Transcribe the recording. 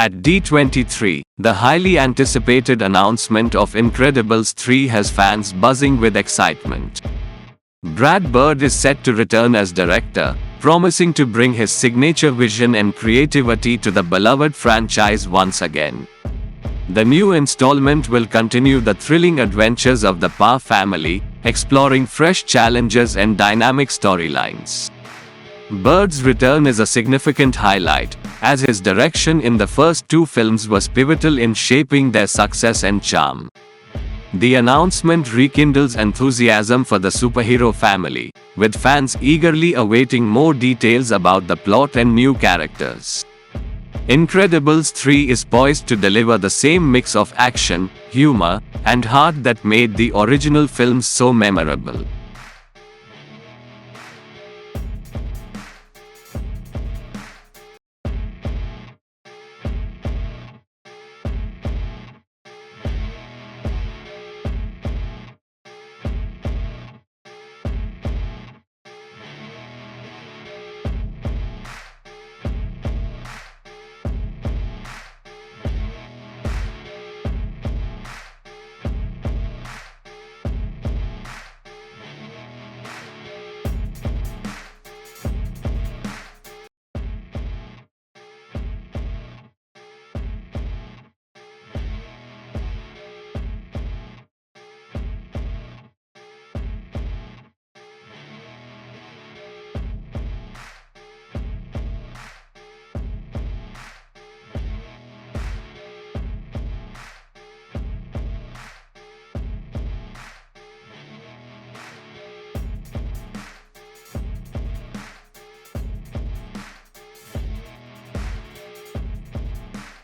At D23, the highly anticipated announcement of Incredibles 3 has fans buzzing with excitement. Brad Bird is set to return as director, promising to bring his signature vision and creativity to the beloved franchise once again. The new installment will continue the thrilling adventures of the Parr family, exploring fresh challenges and dynamic storylines. Bird's return is a significant highlight, as his direction in the first two films was pivotal in shaping their success and charm. The announcement rekindles enthusiasm for the superhero family, with fans eagerly awaiting more details about the plot and new characters. Incredibles 3 is poised to deliver the same mix of action, humor, and heart that made the original films so memorable.